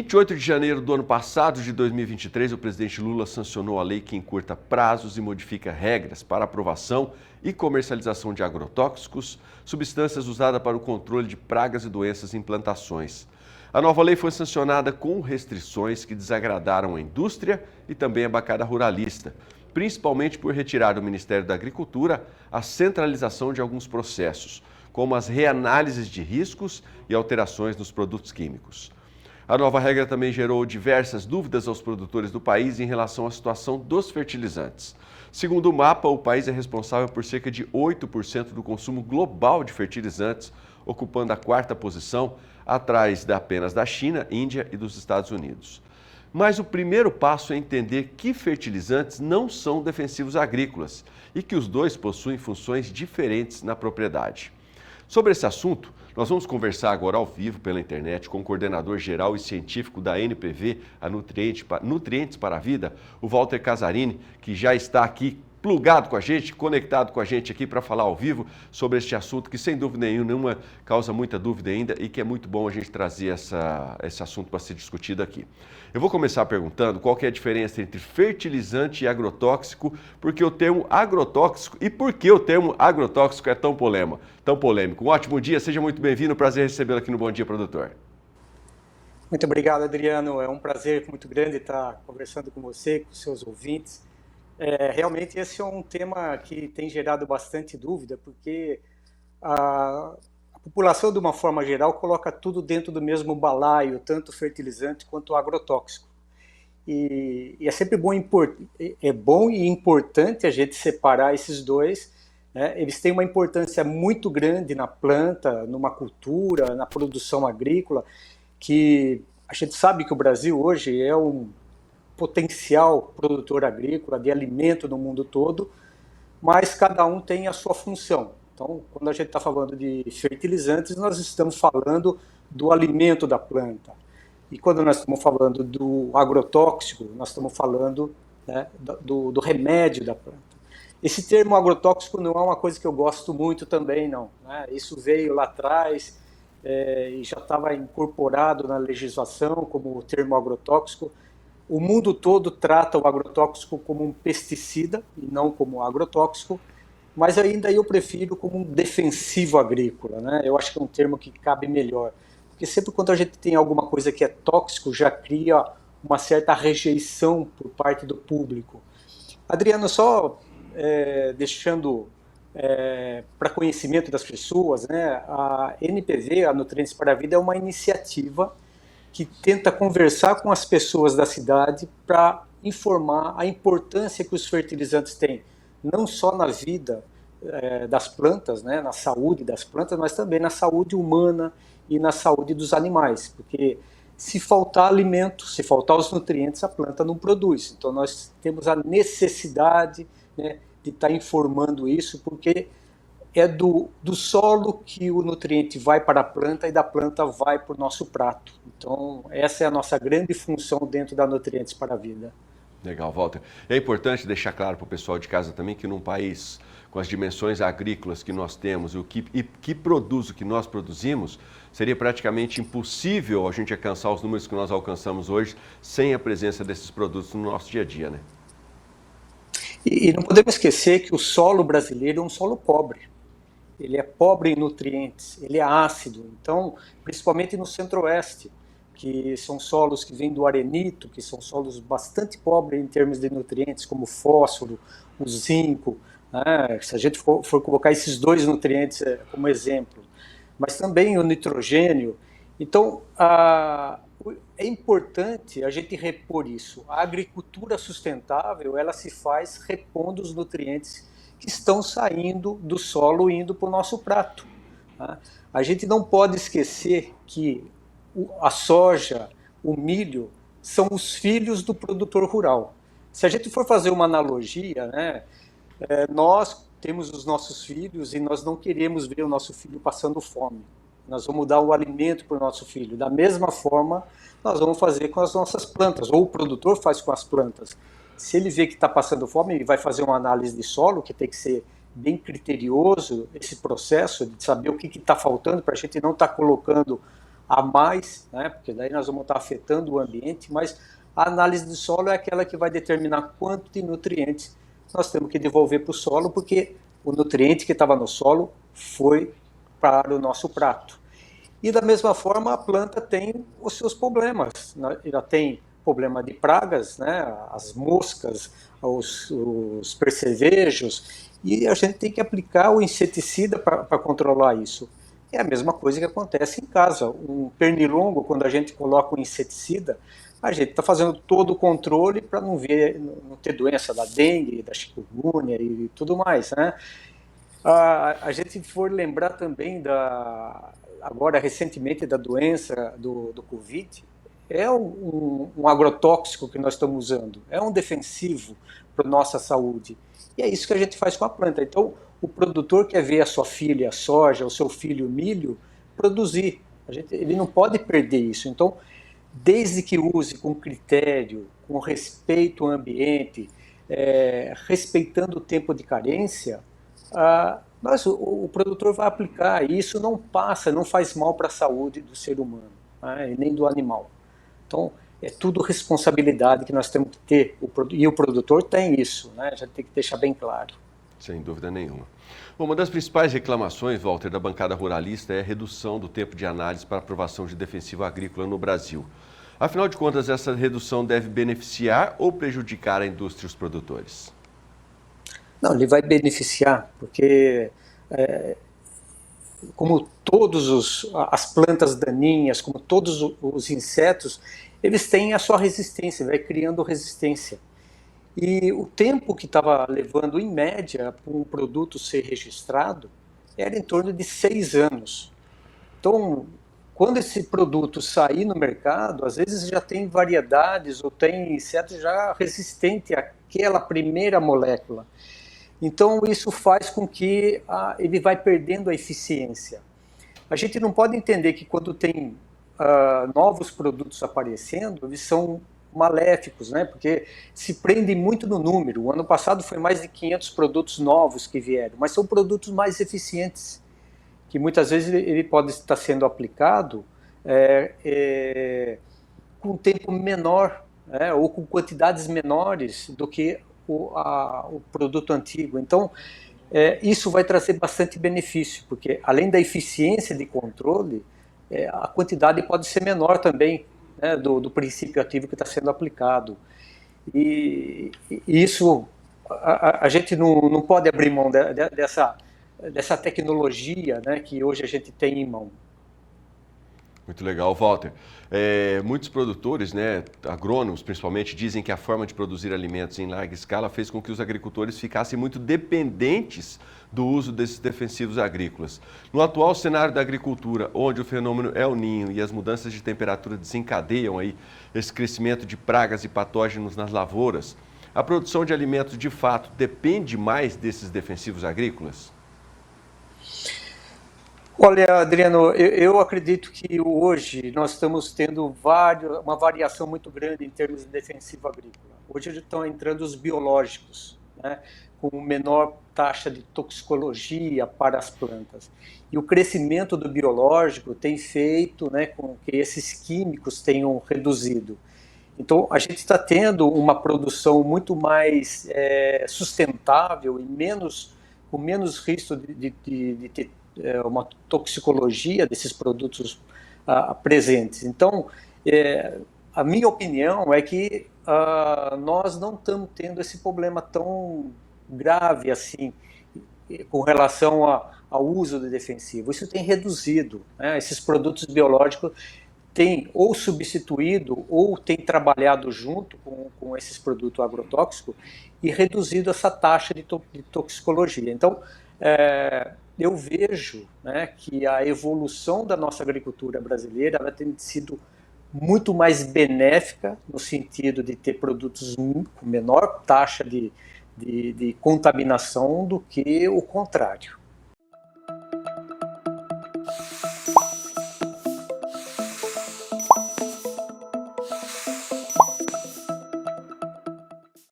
28 de janeiro do ano passado, de 2023, o presidente Lula sancionou a lei que encurta prazos e modifica regras para aprovação e comercialização de agrotóxicos, substâncias usadas para o controle de pragas e doenças em plantações. A nova lei foi sancionada com restrições que desagradaram a indústria e também a bancada ruralista, principalmente por retirar do Ministério da Agricultura a centralização de alguns processos, como as reanálises de riscos e alterações nos produtos químicos. A nova regra também gerou diversas dúvidas aos produtores do país em relação à situação dos fertilizantes. Segundo o mapa, o país é responsável por cerca de 8% do consumo global de fertilizantes, ocupando a quarta posição, atrás apenas da China, Índia e dos Estados Unidos. Mas o primeiro passo é entender que fertilizantes não são defensivos agrícolas e que os dois possuem funções diferentes na propriedade. Sobre esse assunto, nós vamos conversar agora ao vivo pela internet com o coordenador geral e científico da NPV, a Nutrientes para a Vida, o Walter Casarini, que já está aqui plugado com a gente, conectado com a gente aqui para falar ao vivo sobre este assunto que, sem dúvida nenhuma, causa muita dúvida ainda e que é muito bom a gente trazer esse assunto para ser discutido aqui. Eu vou começar perguntando qual que é a diferença entre fertilizante e agrotóxico, porque o termo agrotóxico e por que o termo agrotóxico é tão polêmico. Um ótimo dia, seja muito bem-vindo, prazer recebê-lo aqui no Bom Dia Produtor. Muito obrigado, Adriano, é um prazer muito grande estar conversando com você, com seus ouvintes. Realmente esse é um tema que tem gerado bastante dúvida, porque a população, de uma forma geral, coloca tudo dentro do mesmo balaio, tanto fertilizante quanto agrotóxico. E é sempre bom e importante a gente separar esses dois, né? Eles têm uma importância muito grande na planta, numa cultura, na produção agrícola, que a gente sabe que o Brasil hoje é um potencial produtor agrícola de alimento no mundo todo, mas cada um tem a sua função. Então, quando a gente está falando de fertilizantes, nós estamos falando do alimento da planta. E quando nós estamos falando do agrotóxico, nós estamos falando, né, do remédio da planta. Esse termo agrotóxico não é uma coisa que eu gosto muito também, não, né? Isso veio lá atrás e já estava incorporado na legislação como o termo agrotóxico. O mundo todo trata o agrotóxico como um pesticida e não como agrotóxico, mas ainda eu prefiro como um defensivo agrícola, né? Eu acho que é um termo que cabe melhor, porque sempre quando a gente tem alguma coisa que é tóxico, já cria uma certa rejeição por parte do público. Adriano, só deixando para conhecimento das pessoas, né? A NPV, a Nutrientes para a Vida, é uma iniciativa que tenta conversar com as pessoas da cidade para informar a importância que os fertilizantes têm, não só na vida das plantas, né, na saúde das plantas, mas também na saúde humana e na saúde dos animais, porque se faltar alimento, se faltar os nutrientes, a planta não produz. Então nós temos a necessidade, né, de estar informando isso, porque é do solo que o nutriente vai para a planta e da planta vai para o nosso prato. Então, essa é a nossa grande função dentro da Nutrientes para a Vida. Legal, Walter. É importante deixar claro para o pessoal de casa também que num país com as dimensões agrícolas que nós temos e que produz o que nós produzimos, seria praticamente impossível a gente alcançar os números que nós alcançamos hoje sem a presença desses produtos no nosso dia a dia, né? E não podemos esquecer que o solo brasileiro é um solo pobre. Ele é pobre em nutrientes, ele é ácido, então, principalmente no centro-oeste, que são solos que vêm do arenito, que são solos bastante pobres em termos de nutrientes, como o fósforo, o zinco, né? Se a gente for colocar esses dois nutrientes como exemplo, mas também o nitrogênio. Então, é importante a gente repor isso. A agricultura sustentável, ela se faz repondo os nutrientes que estão saindo do solo e indo para o nosso prato. Tá? A gente não pode esquecer que a soja, o milho, são os filhos do produtor rural. Se a gente for fazer uma analogia, né, nós temos os nossos filhos e nós não queremos ver o nosso filho passando fome. Nós vamos dar o alimento para o nosso filho. Da mesma forma, nós vamos fazer com as nossas plantas, ou o produtor faz com as plantas. Se ele vê que está passando fome, ele vai fazer uma análise de solo, que tem que ser bem criterioso esse processo de saber o que está faltando, para a gente não estar colocando a mais, né, porque daí nós vamos estar afetando o ambiente, mas a análise do solo é aquela que vai determinar quanto de nutrientes nós temos que devolver para o solo, porque o nutriente que estava no solo foi para o nosso prato. E da mesma forma a planta tem os seus problemas, né? Ela tem problema de pragas, né? As moscas, os percevejos, e a gente tem que aplicar o inseticida para controlar isso. É a mesma coisa que acontece em casa. Um pernilongo, quando a gente coloca o inseticida, a gente está fazendo todo o controle para não ter doença da dengue, da chikungunya e tudo mais, né? A gente for lembrar também agora recentemente da doença do Covid, é um agrotóxico que nós estamos usando, é um defensivo para a nossa saúde. E é isso que a gente faz com a planta. Então, o produtor quer ver a sua filha soja, o seu filho milho, produzir. Ele não pode perder isso. Então, desde que use com critério, com respeito ao ambiente, respeitando o tempo de carência, o produtor vai aplicar, e isso não passa, não faz mal para a saúde do ser humano, né, e nem do animal. Então, é tudo responsabilidade que nós temos que ter, e o produtor tem isso, né, a gente tem que deixar bem claro. Sem dúvida nenhuma. Bom, uma das principais reclamações, Walter, da bancada ruralista é a redução do tempo de análise para aprovação de defensivo agrícola no Brasil. Afinal de contas, essa redução deve beneficiar ou prejudicar a indústria e os produtores? Não, ele vai beneficiar, porque como todas as plantas daninhas, como todos os insetos, eles têm a sua resistência, vai criando resistência. E o tempo que estava levando, em média, para um produto ser registrado, era em torno de 6 anos. Então, quando esse produto sair no mercado, às vezes já tem variedades ou tem insetos já resistentes àquela primeira molécula. Então, isso faz com que ele vai perdendo a eficiência. A gente não pode entender que quando tem novos produtos aparecendo, eles são maléficos, né? Porque se prende muito no número. O ano passado foi mais de 500 produtos novos que vieram, mas são produtos mais eficientes, que muitas vezes ele pode estar sendo aplicado com tempo menor, ou com quantidades menores do que o produto antigo. Então, isso vai trazer bastante benefício, porque além da eficiência de controle, a quantidade pode ser menor também, né, do princípio ativo que está sendo aplicado. E isso, a gente não pode abrir mão dessa tecnologia, né, que hoje a gente tem em mão. Muito legal, Walter. Muitos produtores, né, agrônomos principalmente, dizem que a forma de produzir alimentos em larga escala fez com que os agricultores ficassem muito dependentes do uso desses defensivos agrícolas. No atual cenário da agricultura, onde o fenômeno El Niño e as mudanças de temperatura desencadeiam aí esse crescimento de pragas e patógenos nas lavouras, a produção de alimentos de fato depende mais desses defensivos agrícolas? Olha, Adriano, eu acredito que hoje nós estamos tendo uma variação muito grande em termos de defensivo agrícola. Hoje estão entrando os biológicos, né, com menor taxa de toxicologia para as plantas. E o crescimento do biológico tem feito, né, com que esses químicos tenham reduzido. Então, a gente está tendo uma produção muito mais sustentável e com menos risco de ter uma toxicologia desses produtos presentes. Então, a minha opinião é que nós não estamos tendo esse problema tão grave assim com relação ao uso de defensivo. Isso tem reduzido, né? Esses produtos biológicos têm ou substituído ou têm trabalhado junto com esses produtos agrotóxicos e reduzido essa taxa de toxicologia. Então, eu vejo, né, que a evolução da nossa agricultura brasileira ela tem sido muito mais benéfica no sentido de ter produtos com menor taxa de contaminação do que o contrário.